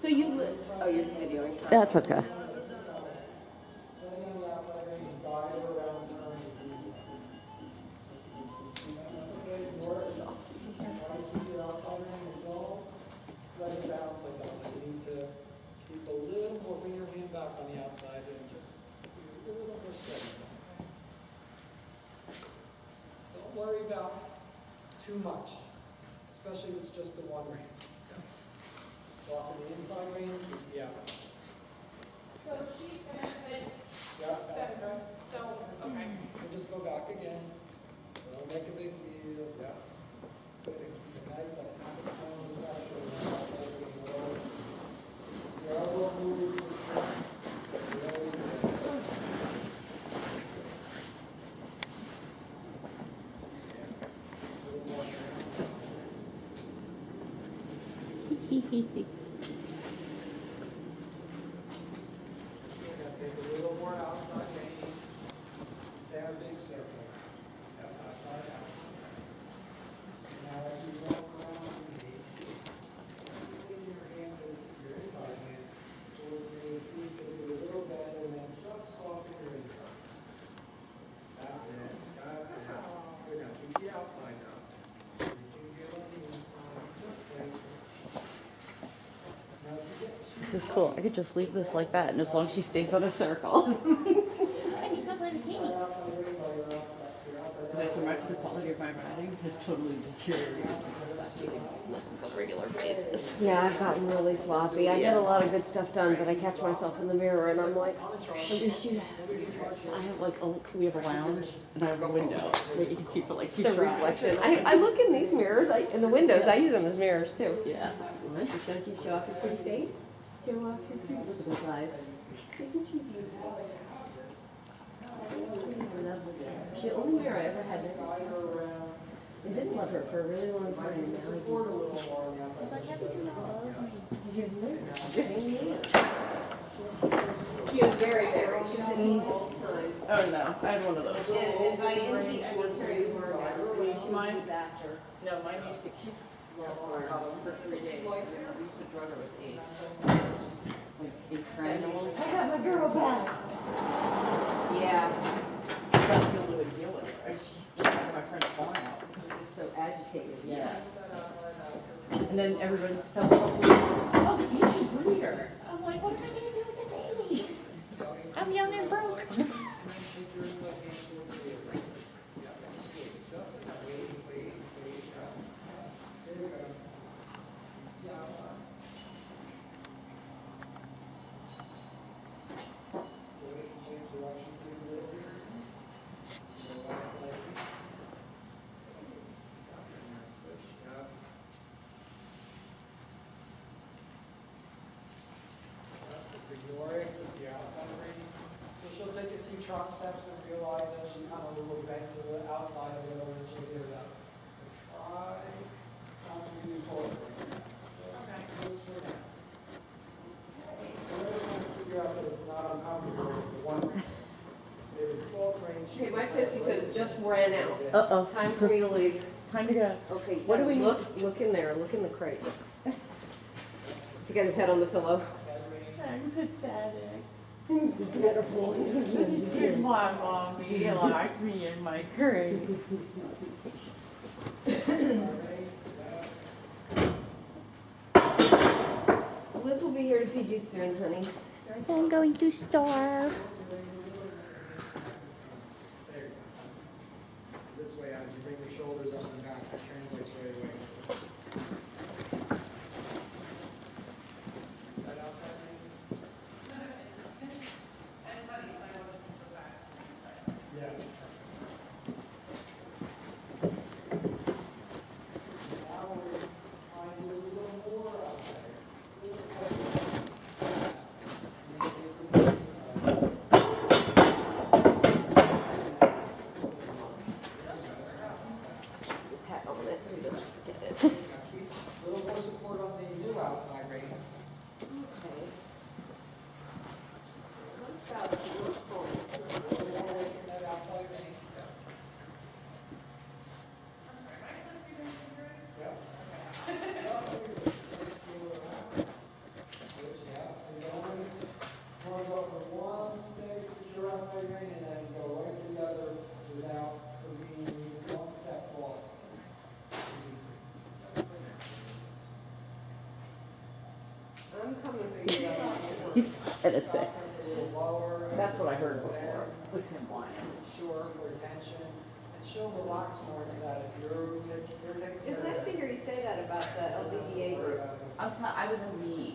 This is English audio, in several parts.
So you live, oh, you're videoing, sorry. That's okay. Let it bounce like that. So you need to keep a little more, bring your hand back on the outside and just do a little more steady. Don't worry about too much, especially if it's just the one ring. So off of the inside ring is the outside. So she's going to hit Yeah, back. so, okay. And just go back again. Don't make a big deal. Yeah. Good. Keep it nice, like half a pound of pressure. Your elbow moves. Really good. A little more. Take a little more outside range. Stay a big circle. Outside out. Now as you walk around the knee, lean your hand to your inside hand towards me. See if you can do a little bend and then just soften your inside. That's it. That's it. Good. Now keep the outside now. You can get on the inside. Just place it. Now if you get too This is cool. I could just leave this like that, and as long as she stays on a circle. So the quality of my writing has totally deteriorated since I stopped taking lessons on a regular basis. Yeah, I've gotten really sloppy. I get a lot of good stuff done, but I catch myself in the mirror and I'm like, I have like we have a lounge and I have a window that you can see for like 2 the shots. reflection. I look in these mirrors, in the windows, I use them as mirrors too. Yeah. Don't you show off your pretty face? Show off your pretty face. Look at those eyes. Isn't she beautiful? She's the only mirror I ever had. I didn't love her for a really long time. And now I do. She's like, everything love me. She's very She was very married. She was in all the time. Oh no, I had one of those. And by any heat, I mean Terry Morgan. She was a disaster. No, mine used to keep for 3 days. We used to drug her with Ace. Like Ace granules. I got my girl back. Yeah. That's the only way to deal with it, right? She was my friend's falling out. She was just so agitated. Yeah. And then everybody's fell off. Oh, you should breed her. I'm like, what am I going to do with the baby? I'm young and broke. Ignore it with the outside ring. So she'll take a few trot steps and realize that she's kind of a little bent to the outside a little, and she'll get it up. Try not to move forward. Okay. Slow down. We're going to figure out that it's not uncomfortable with the one ring. There is both rings. Okay, my tipsy toes just ran out. Uh-oh. Time for me to leave. Time to go. Okay, What do we look? Look in there. Look in the crate. He got his head on the pillow. I'm pathetic. He's beautiful. He's a Did my mommy locked me in my crate? Liz will be here to feed you soon, honey. I'm going to starve. There you go. This way, as you bring your shoulders up and back, it translates right away. That outside ring? Yeah. Now we're trying to do a little more out there. Pat on it so he doesn't forget it. A little more support on the new outside ring. Okay. What about your phone? That outside ring. Yeah. gonna say. A little lower. That's what I heard before, with Tim Lyon. Sure, for attention, and she'll relax more to that if you're taking It's care nice of to hear you say that about the LBDA group. I was in the,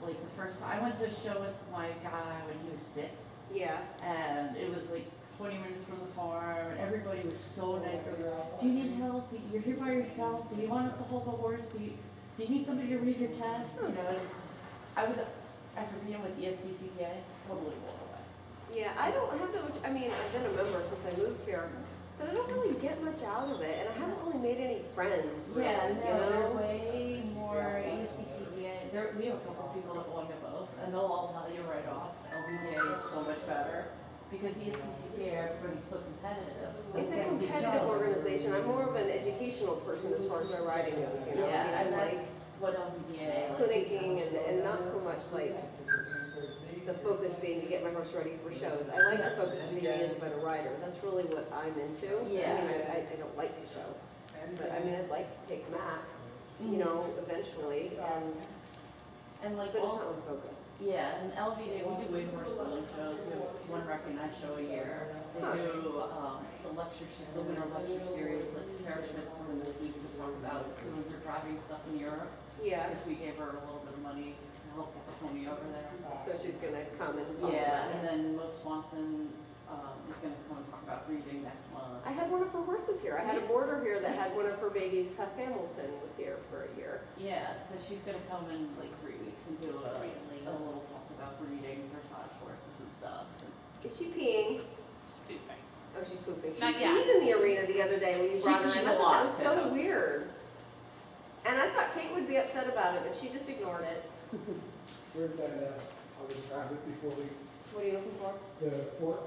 like, the first time, I went to a show with my guy when he was 6, Yeah. and it was like 20 minutes from the farm, and everybody was so nice. They were, do you need help? You're here by yourself? Do you want us to hold the horse? Do you need somebody to read your test? You know, and I was, after being with the ESDCTA, totally blown away. Yeah, I don't have that much, I mean, I've been a member since I moved here, but I don't really get much out of it, and I haven't really made any friends, really, Yeah, you no, they're know? way more ESDCTA. We have a couple of people that belong to both, and they'll all tell you right off, LBDA is so much better, because ESDCTA, everybody's so competitive. It's a competitive organization. I'm more of an educational person as far as my writing goes, you know? I mean, Yeah, I and like that's what LBDA, like, clinicking and not so much like the focus being to get my horse ready for shows. I like the focus to be me as a better rider. That's really what I'm into. Yeah. I mean, I don't like to show, but I mean, I'd like to take Mac, you know, eventually, and like but it's all, not my focus. yeah, and LBDA, we do way more solo shows. We have one recognized show a year. They do, the the winter lecture series, like Sarah Schmidt's coming this week to talk about doing her driving stuff in Europe. Yeah, Because we gave her a little bit of money to help get the pony over there. so she's gonna come and talk Yeah, about and it. then Mo Swanson, is gonna come and talk about breeding next month. I had one of her horses here. I had a boarder here that had one of her babies. Cuff Hamilton was here for a year. Yeah, so she's gonna come in like 3 weeks and do a little talk about breeding dressage horses and stuff. Is she peeing? Spoofing. Oh, she's pooping. She Not peed yet. in the arena the other day when you She brought her in. pees I a thought lot, that was so too. weird. And I thought Kate would be upset about it, but she just ignored it. Where's that, I'll just grab it before we, What are you looking for? the fork.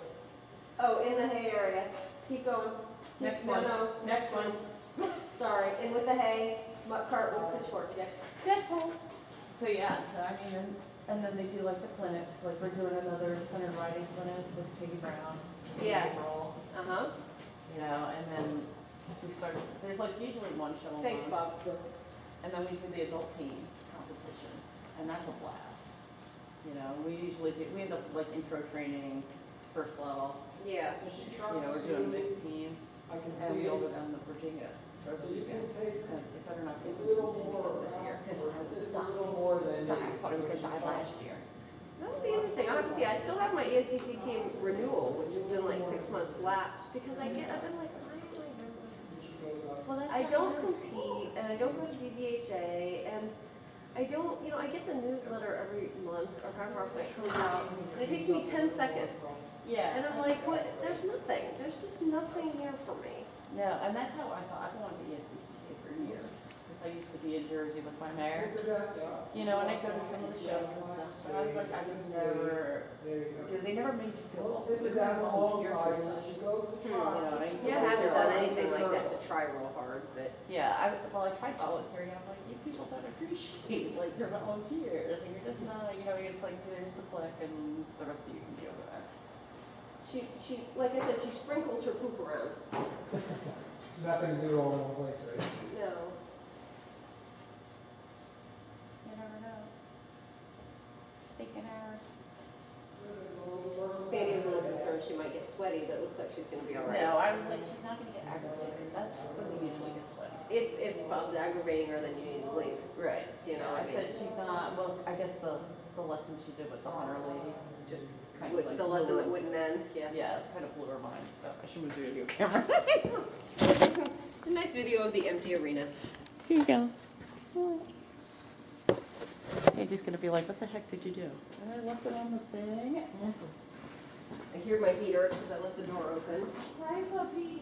Oh, in the hay area. Keep going. Next No, one. no. Next one. Sorry, in with the hay, muck cart with pitchfork, yeah. That's all. So yeah, so I mean, and then they do like the clinics, like we're doing another center riding clinic with Piggy Brown. in Yes. April, Uh-huh. You know, and then we start, there's like usually one show a month. Thanks, Bob. And then we do the adult team competition, and that's a blast. You know, we usually do, we end up like intro training, first level, Yeah. you know, we're doing a mixed team, I can and see we all it. go down to Virginia, or the You weekend. can take And it better not be a little more, this year, because just a little more than. I thought it was gonna die last year. That would be interesting. Obviously, I still have my ESDC team renewal, which has been like 6 months lapsed, because I've been like, why am I renewing this? Well, that's I not don't nice. compete, and I don't go to DVHA, and I don't, you know, I get the newsletter every month, or however often it comes out, and it takes me 10 seconds. Yeah. And I'm like, what, there's nothing, there's just nothing here for me. No, and that's how I thought, I wanted to be a CCA for years, because I used to be in Jersey with my mare. You know, and I go to some of the shows and stuff, but I was like, I was never, There you go. they never made you feel Well, welcome. sit it down alongside her, she goes to You try. know, and I used to Yeah, I haven't volunteer done all the anything time. like that to try real hard, but. Yeah, I tried volunteering, and I'm like, you people don't appreciate, like, your volunteers, and you're just not, you know, it's like, there's the click, and the rest of you can deal with that. She, like I said, she sprinkles her poop around. Nothing new all in one place, right? No. You never know. Take an hour. Fanny was a little concerned she might get sweaty, but it looks like she's gonna be all right. No, I was like, she's not gonna get aggravated, that's when we usually get sweaty. If Bob's aggravating her, then you need to leave. Right. You know, I I mean- said she's not, well, I guess the lesson she did with the hunter lady, just kind of With like. the lesson blew- that wouldn't end, yeah. Yeah, kind of blew her mind, so I should move the video camera. A nice video of the empty arena. Here you go. Sandy's gonna be like, what the heck did you do? And I left it on the thing. I hear my heater because I left the door open. Hi, puppy.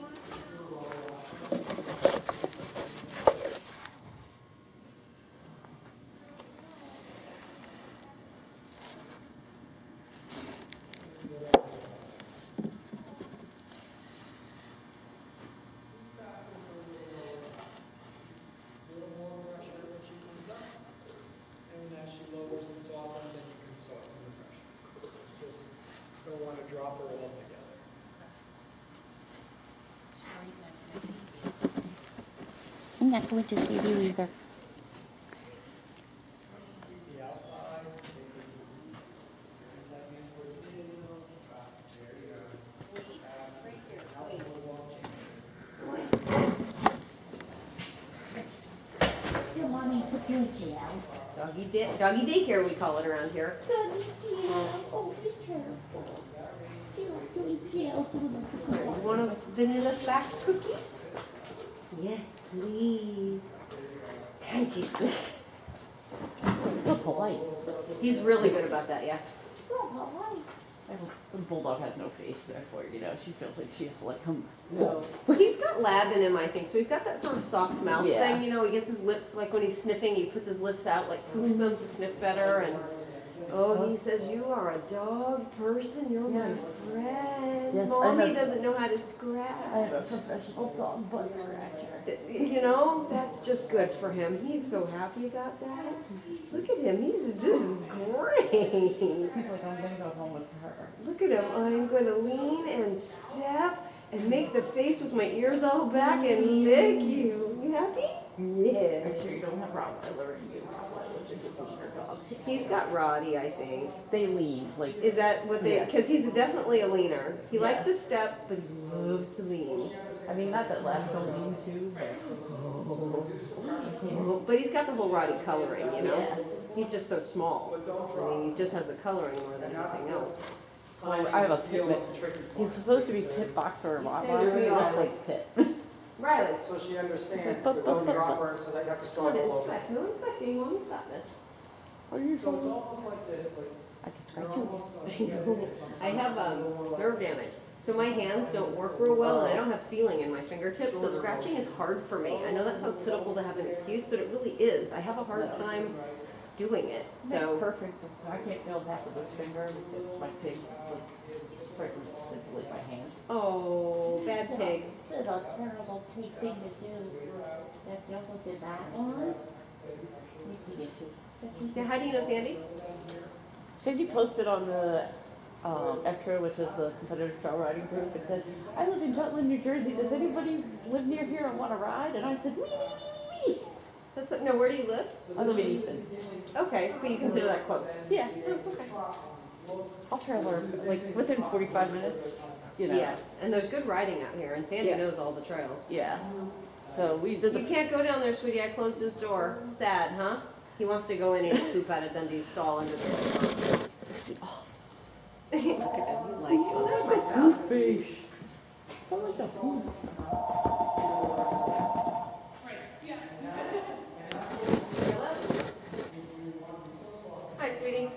A little more pressure when she comes up. And as she lowers and softens, then you can soften the pressure. Just don't want to drop her altogether. I'm not going to see you either. The outside, maybe, and then Doggy daycare we call it around here. Here, you want a vanilla flax cookie? Yes, please. And she's good. So polite. He's really good about that, yeah. The bulldog has no face, therefore, you know, she feels like she has to like come. No. Well, he's got lab in him, I think. So he's got that sort of soft mouth Yeah. thing. You know, he gets his lips, like when he's sniffing, he puts his lips out, like poofs them to sniff better. And oh, he says, you are a dog person. You're my friend. Yes, Mommy doesn't know how to scratch. I have a professional dog butt scratcher. You know, that's just good for him. He's so happy about that. Look at him. This is great. He's like, I'm gonna go home with her. Look at him. I'm going to lean and step and make the face with my ears all back and lick you. You happy? Yeah. Make sure you don't have Rottweiler in you. Rottweiler's a good leaner dog. He's got Roddy, I think. They lean, like. Is that what they, Yeah. because he's definitely a leaner. He Yeah. likes to step, but he loves to lean. I mean, not that labs don't lean too, But he's got the whole Roddy coloring, you know? Yeah. He's just so small. I mean, he just has the coloring more than anything else. I have a pit. He's supposed to be pit boxer or Rottweiler. He looks like pit. Riley. So she understands, but don't drop her, so they have to start all over. No one's expecting. Mommy's got this. Are you So it's almost like this, like, I can they're scratch you. almost like. I have nerve damage, so my hands don't work real well, and I don't have feeling in my fingertips, so scratching is hard for me. I know that sounds pitiful to have an excuse, but it really is. I have a hard time doing it, So so. perfect. So I can't feel half of this finger because my pig like with my hand. Oh, bad pig. It's a terrible thing to do. That you also did that one. Now, how do you know Sandy? Sandy posted on the ECTRA, which is the competitive trail riding group, and said, I live in Jutland, New Jersey. Does anybody live near here and want to ride? And I said, me. That's no. Where do you live? I live in Easton. Okay, but you consider that close. Yeah. Okay. I'll travel like within 45 minutes. You know. Yeah, and there's good riding out here, and Sandy Yeah. knows all the trails. Yeah. So we did You can't go down there, sweetie. I closed his door. Sad, huh? He wants to go in and poop out of Dundee's stall under there. Oh. Look at him. He likes you. Oh, there's my spouse. fish. I like the food. Right, yes. Hi, sweetie.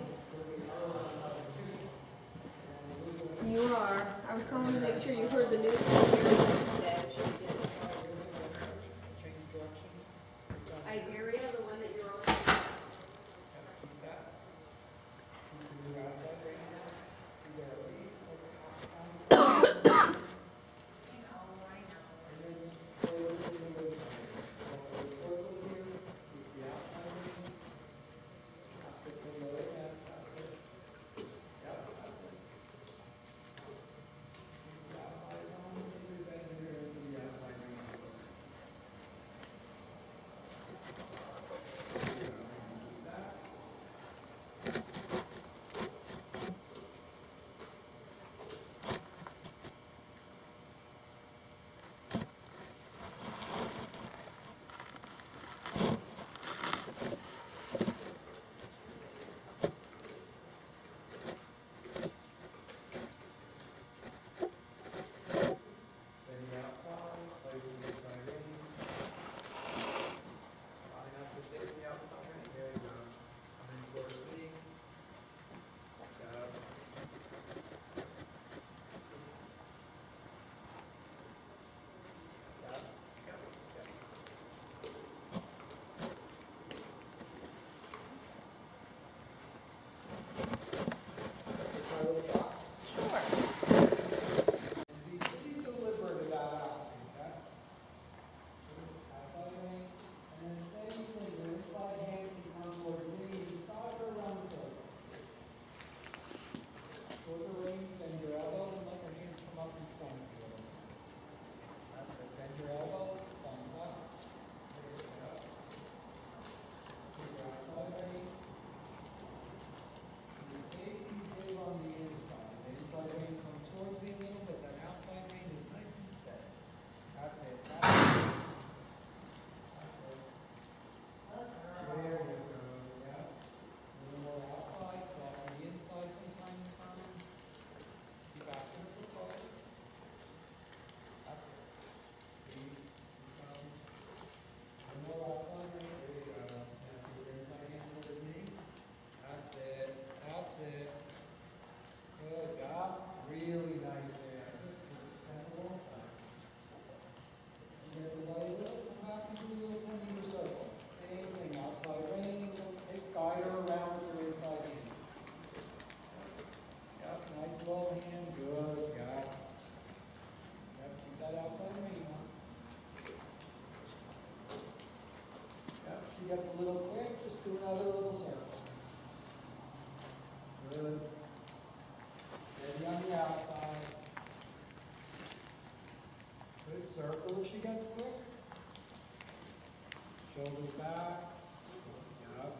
You are. I was calling to make sure you heard the news today. Iberia, the one that you're on. gets a little quick, just do another little circle. Good. Maybe on the outside. Good circle if she gets quick. Shoulders back. Yep.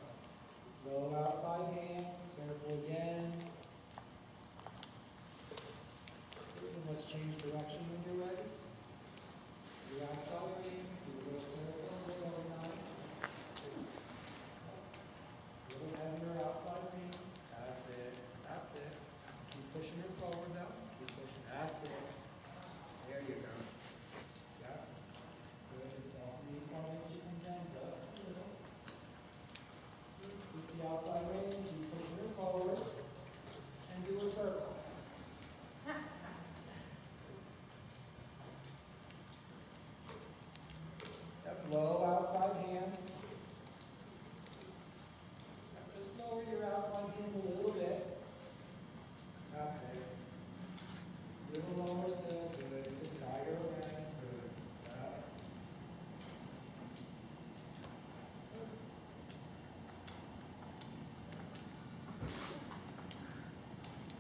Low outside hand. Circle again. And let's change direction when you're ready. The outside hand. Do a little circle. Little nine. Little heavier outside hand. That's it. That's it. Keep pushing her forward though. Keep pushing. That's it. There you go. Yeah. Good. Soften the formation and then just a little. Keep the outside range. Keep pushing her forward. And do a circle. Yep. Low outside hand. Just lower your outside hand a little bit. That's it. Little lower still, good. Just guide her around, good.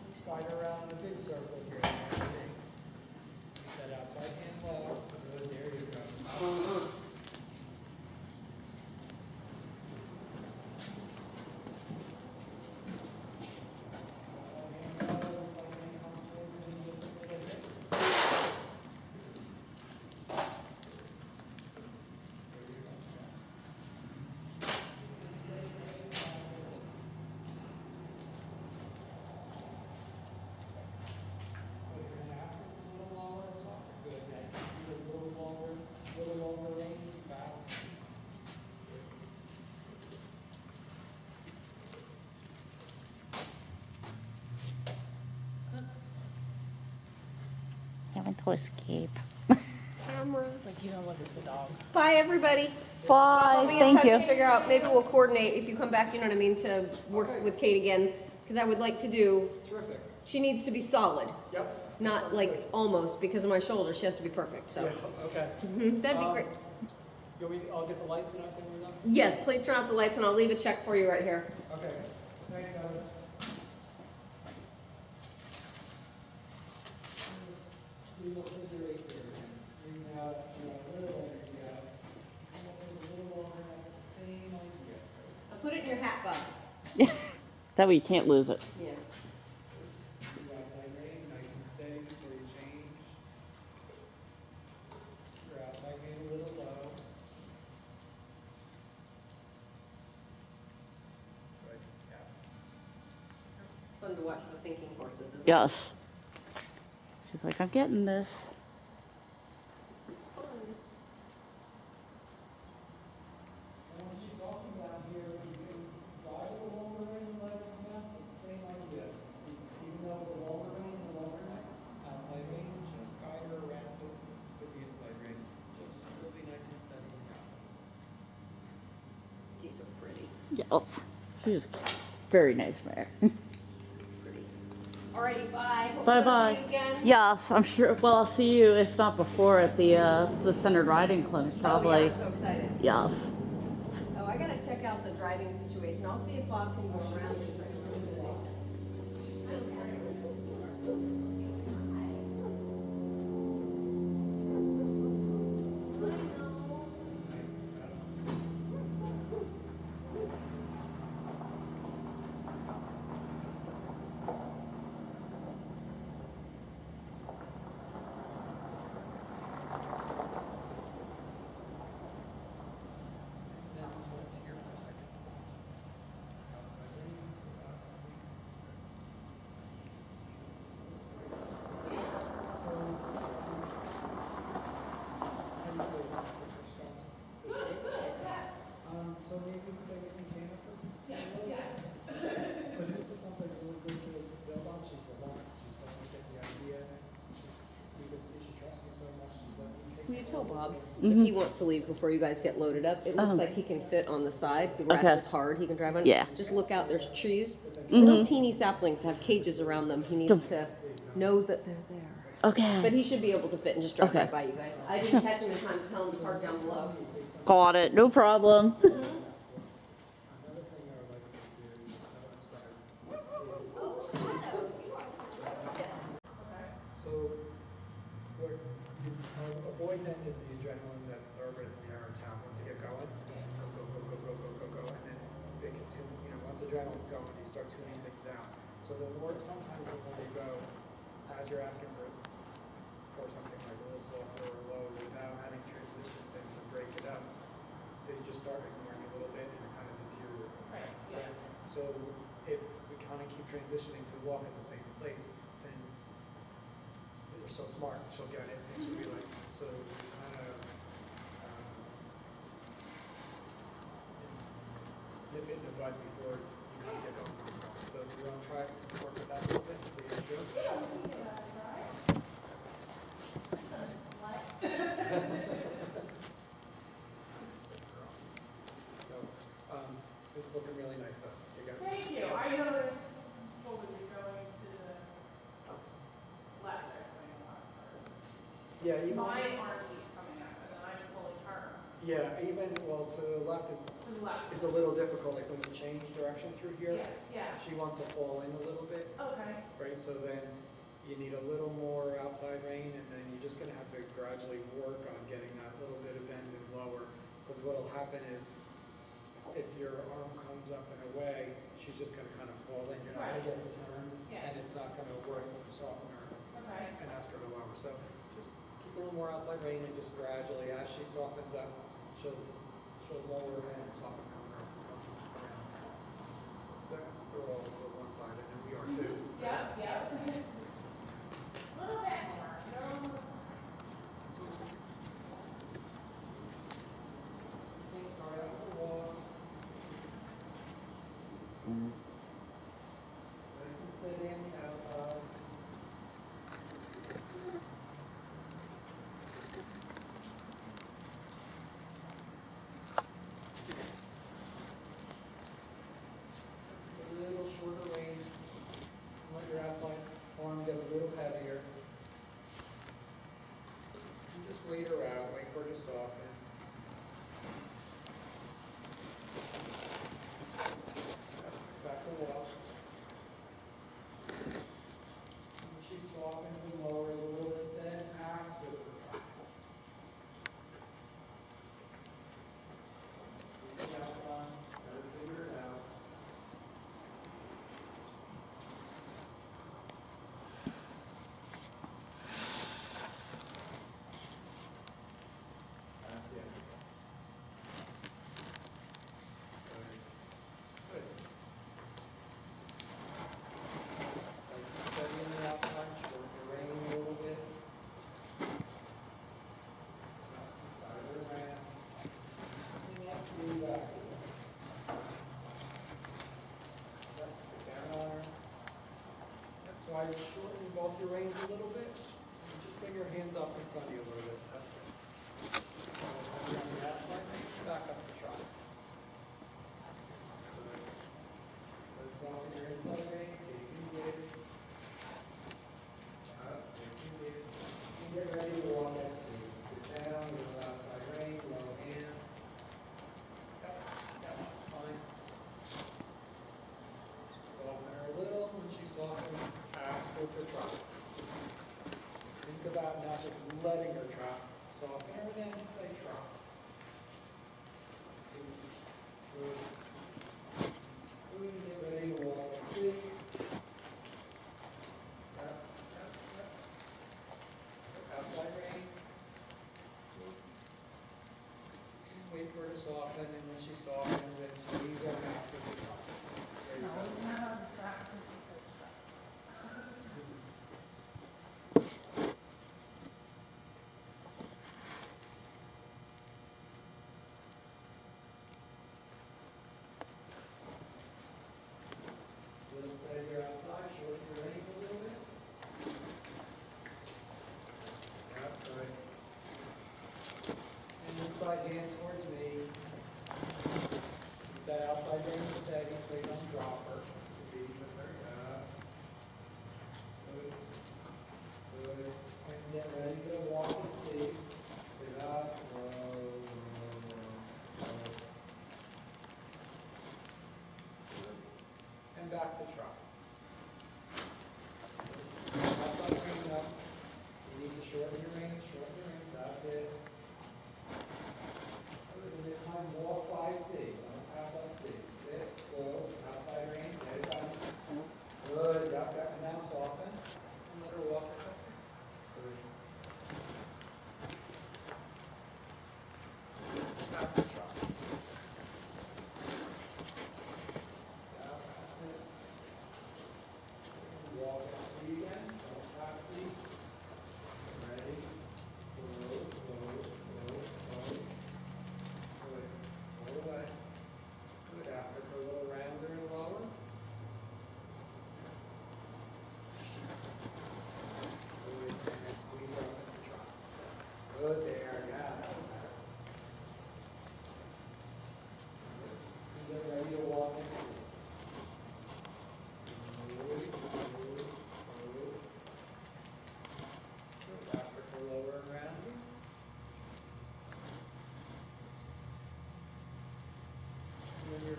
Let's guide her around in a big circle here. Keep that outside hand low. Good, there you go. Having to escape. Camera. Like, you don't look at the dog. Bye, everybody. Bye, I'll be in thank touch you. to figure out, maybe we'll coordinate if you come back, you know what I mean, to work with Kate again. Because I would like to do, Terrific. she needs to be solid, Yep. not like almost, because of my shoulder, she has to be perfect, so. Yeah, okay. That'd be great. I'll get the lights and everything we're done? Yes, please turn off the lights and I'll leave a check for you right here. Okay. Thanks, guys. Do a little figure eight there. Bring out, a little energy out. Come up with a little longer, same idea. I'll put it in your hat, Bob. That way you can't lose it. Yeah. The outside range, nice and steady before you change. Your outside range a little low. Good, yeah. It's fun to watch the thinking horses, isn't it? Yes. She's like, I'm getting this. It's fun. And when she's walking down here, you can drive a longer range and let it come down, but the same idea. Even though it's a longer range and a longer neck, outside range, just guide her around to the inside range. Just still be nice and steady in the outside. These are pretty. Yes. She's very nice mare. Pretty. Alrighty, bye. Hope Bye to bye. see you again. Yes, I'm sure. Well, I'll see you if not before at the centered riding clinic probably. Oh, yeah, I'm so excited. Yes. Oh, I gotta check out the driving situation. I'll see if Bob can go around. Now, let's hear for a second. Outside range, So, how do you feel? So maybe we can take it from Jennifer? Yes. Because this is something that we're good to build on. She's relaxed. She's letting me get the idea. We can see she trusts me so much. She's letting me take Will you tell Bob Mhm. if he wants to leave before you guys get loaded up? It looks Oh. like he can fit on the side. The rest Okay. is hard. He can drive on. Yeah. Just look out. There's trees. Mhm. Little teeny saplings have cages around them. He needs to know that they're there. Okay. But he should be able to fit and just drive Okay. right by you guys. I didn't catch him in time to tell him to park down below. Got it. No problem. adrenaline's going, you start tuning things out. So sometimes the more you go, as you're asking for something like a little softer or low without having transitions and to break it up, they just start ignoring a little bit and it kind of deteriorates. Right, yeah. So if we kind of keep transitioning to walk in the same place, then they're so smart, she'll get it, and she'll be like, so kind of nip it in the bud before you kind of get going. So do you want to try work with that a little bit and see how you do? Yeah, we can give that a try. So this is looking really nice though. You got it. Thank you. I noticed, what was it, going to the left there, coming up. Yeah, even My arm keeps coming up, and then I'm pulling her well to the left to the left. is a little difficult. Like when you change direction through here, Yeah, yeah. she wants to fall in a little bit. Okay. Right, so then you need a little more outside rein, and then you're just gonna have to gradually work on getting that little bit of bend and lower, because what'll happen is, if your arm comes up and away, she's just gonna kind of fall in, you're not gonna get the turn, Yeah. and it's not gonna work to soften her Okay. and ask her to lower, so just keep a little more outside rein, and just gradually, as she softens up, she'll lower her and soften her around. They're all one-sided, and we are too. Yeah, yeah. Little bit more. No. Things start out with a walk. Nice and steady on the outside. A little shorter range. Let your outside arm get a little heavier. And just wait her out, wait for her to soften. Back to walk. When she softens and lowers a little bit, then ask her to drop. The outside, gotta figure it out. That's it. Good. Good. Nice and steady in the outside, short the rein a little bit. Side her around. See back. Sit down on her. So I would shorten both your reins a little bit. And just bring your hands up in front of you a little bit. That's it. On the outside, back up the trot. Good. Soften your inside rein, take in deep. Up, take in deep. And get ready to walk at sea. Sit down, little outside rein, low hand. Yep, yep, fine. Soften her a little. When she softens, ask her for trot. Think about not just letting her trot. Soften her, then say trot. Good. Good. Get ready to walk and sleep. Yep, yep, yep. Outside rein. Wait for her to soften, and when she softens, then squeeze her mouth with the trot. There you go. Little side here outside, shorten your rein a little bit. Yep, good. And inside hand towards me. Keep that outside rein steady so you don't drop her. Be with her. Good. Good. And get ready to walk and see. Sit up. Low, low, low. Good. And back to trot. Outside rein up. You need to shorten your rein, that's it. Other than this time, walk by C, don't pass up C. Sit, go, outside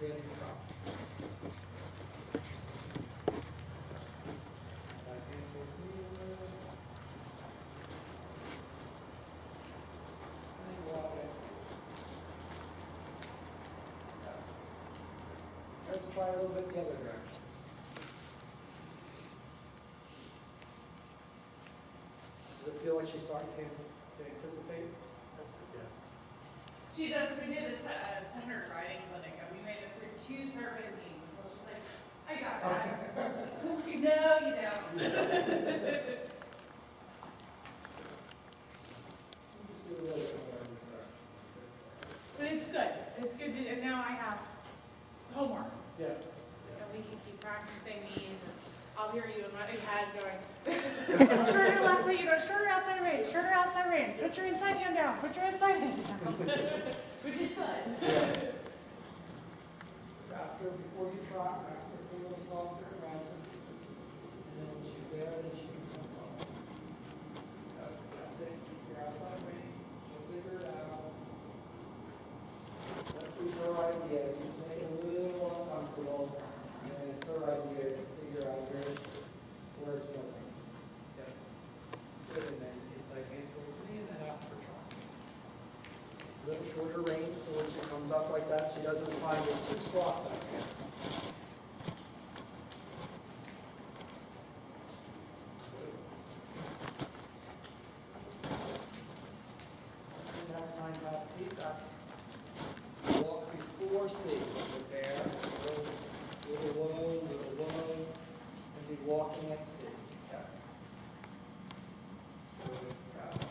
ready to drop. Right hand towards me a little. And walk it. Let's try a little bit the other direction. Does it feel like she's starting to anticipate? That's good, yeah. She does, we did a center riding clinic, and we made it through 2 serpentines, so she's like, I got that. No, you don't. Just do a little bit more in this direction. But it's good to, and now I have homework, Yeah. and we can keep practicing these, and I'll hear you in my head going, shorter left leg, shorter outside range, put your inside hand down, put your inside hand down, which is fun. Faster before you trot, faster, a little softer, faster. And then when she's there, then she can come up. That's it, keep your outside range, she'll figure it out. Let's do her idea, you just make it a little uncomfortable, and it's her idea to figure out where it's going. Yep. Good, and then inside hand towards me, and then ask for trot. A little shorter range, so when she comes up like that, she doesn't find it too soft out there. And that's time past seat, back. Walk before seat, prepare, little low, and be walking at seat. Okay. Good, got it.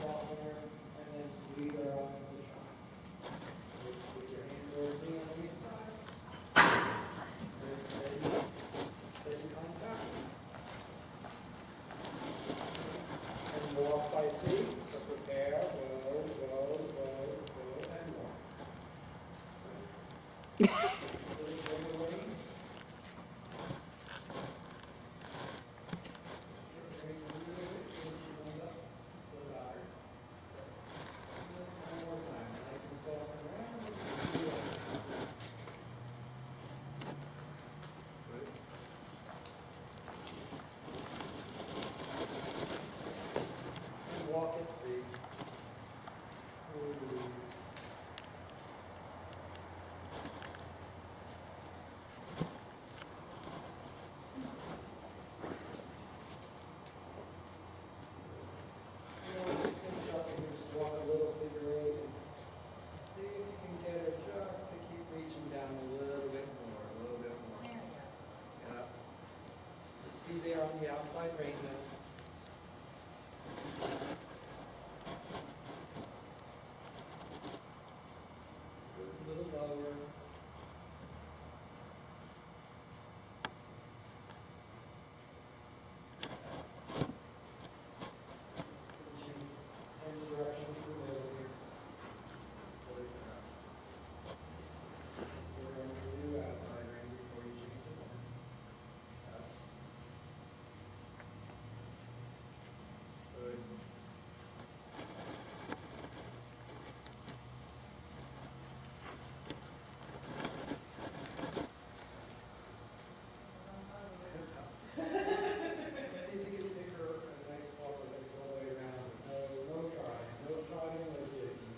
Softer, and then squeeze her out into the shot. Put your hand towards me on the inside. Very steady contact. And walk by seat, so prepare, go, and walk. Little shorter range. Walk and see. Finish up and just walk a little figure eight and see if you can get her just to keep reaching down a little bit more, a little bit more. Yeah. Just be there on the outside range then. A little lower. End direction to the middle here. We're going to do outside range before you change it. Good. See if you can take her a nice walk with us all the way around. No trying, no jigging.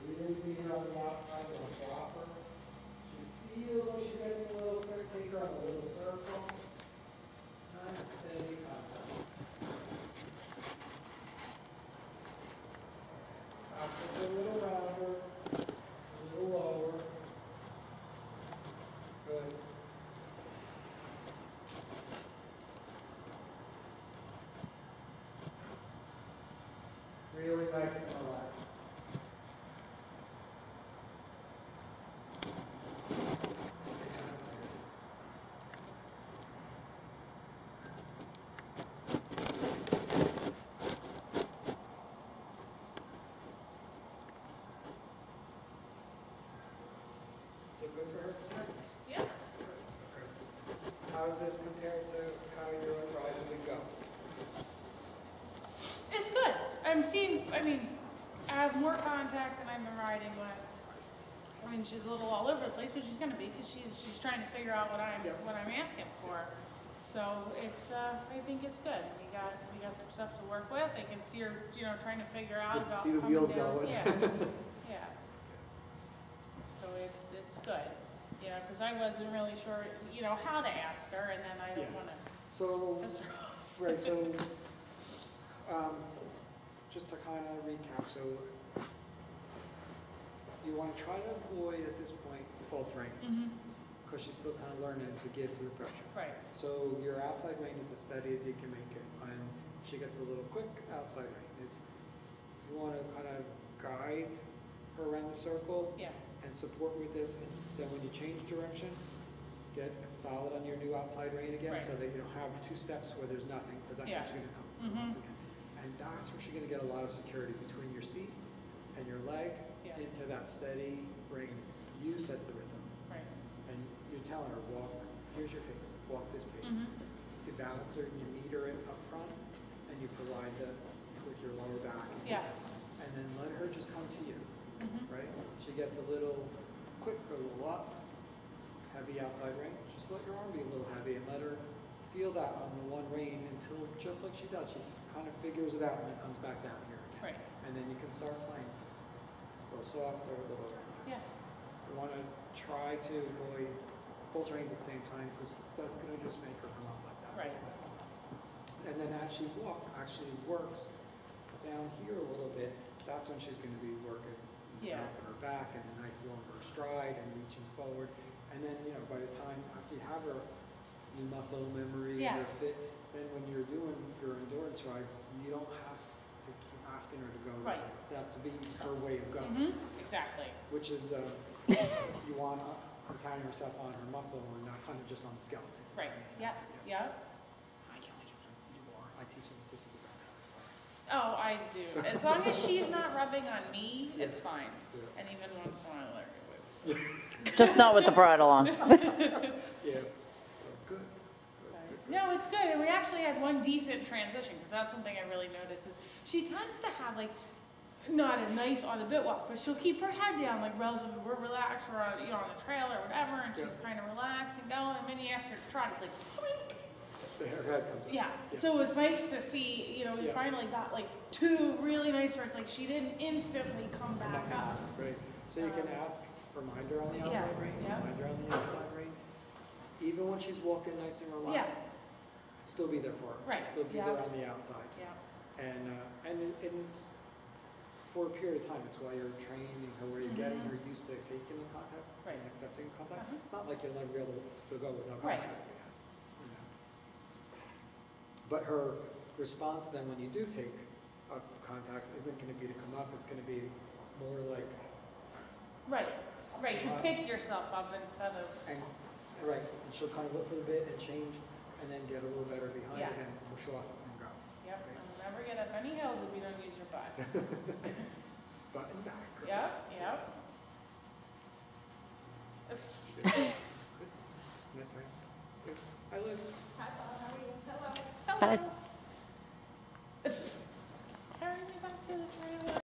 Really be her on the outside, don't drop her. She feels like she's getting a little quick, take her on a little circle. Nice steady contact. Optics a little rounder, a little lower. Good. Really nice and relaxed. So good for her tonight? Yeah. How does this compare to how your rise would go? It's good. I have more contact than I've been riding with. I mean, she's a little all over the place, but she's gonna be, because she's trying to figure out what I'm asking for. So it's, I think it's good. We got some stuff to work with. I can see her, trying to figure out Good to about see the coming wheels down. going. Yeah, yeah. So it's good, because I wasn't really sure, how to ask her, and then I don't Yeah. wanna So, piss her off. right, so, just to kind of recap, so you want to try to avoid at this point both reins, Mhm. because she's still kind of learning to give to the pressure. Right, So your outside rein is as steady as you can make it, and she gets a little quick outside rein. If you want to kind of guide her around the circle yeah, and support with this, and then when you change direction, get solid on your new outside rein again, Right. so that you don't have two steps where there's nothing, because that's Yeah. where she's going to come Mhm. up again. And that's where she's going to get a lot of security between your seat and your leg Yeah. into that steady rein. You set the rhythm, right. and you're telling her, walk, here's your pace, walk this pace. Mhm. You balance her and you meter it up front, and you provide the, with your lower back. Yeah. And then let her just come to you, Mhm. right? She gets a little quick, a little up, heavy outside rein. Just let your arm be a little heavy and let her feel that on the one rein until, just like she does, she kind of figures it out and then comes back down here again. Right. And then you can start playing. A little softer, a little. Yeah, You want to try to avoid both reins at the same time, because that's going to just make her come up like that. right. And then as she actually works down here a little bit, that's when she's going to be working Yeah. up her back and a nice longer stride and reaching forward. And then, by the time, after you have her new muscle memory Yeah. and you're fit, then when you're doing your endurance rides, you don't have to keep asking her to go. Right. That to be her way of going, Mm-hmm, exactly. which is, you want her carrying herself on her muscle and not kind of just on the skeleton. Right, yes, yeah. I can't make you more. I teach them, this is the background, sorry. Oh, I do. As long as she's not rubbing on me, it's Yeah. fine. Yeah. And even once in a while, I let her whip. Just not with the bridle on. Yeah. Good. No, it's good. And we actually had one decent transition, because that's something I really noticed is she tends to have like not a nice on the bit walk, but she'll keep her head down, like relatively, we're relaxed, we're on, on the trail or whatever, and she's Yeah. kind of relaxed and going. And then you ask her to trot, it's like, swink. Her head comes up. Yeah, so it was nice to see, we Yeah. finally got like two really nice starts, like she didn't instantly come back up. Right, so you can ask, remind her on the Yeah, outside rein, yeah. remind her on the outside rein. Even when she's walking nice and relaxed, still be there for her. Right, Still be yeah. there on the outside. Yeah, And it's for a period of time, it's why you're training her, where you're getting her used to taking the contact Right. and accepting contact. Uh-huh. It's not like you'll never be able to go with no Right. contact again. But her response then when you do take a contact isn't going to be to come up, it's going to be more like, right, to pick yourself up instead of, and she'll kind of look for the bit and change, and then get a little better behind it Yes. and push off and go. yep, and never get up any hills if you don't use your butt. Button back. Yep, yep. Good. That's right. Good. I live. Hello. Hi.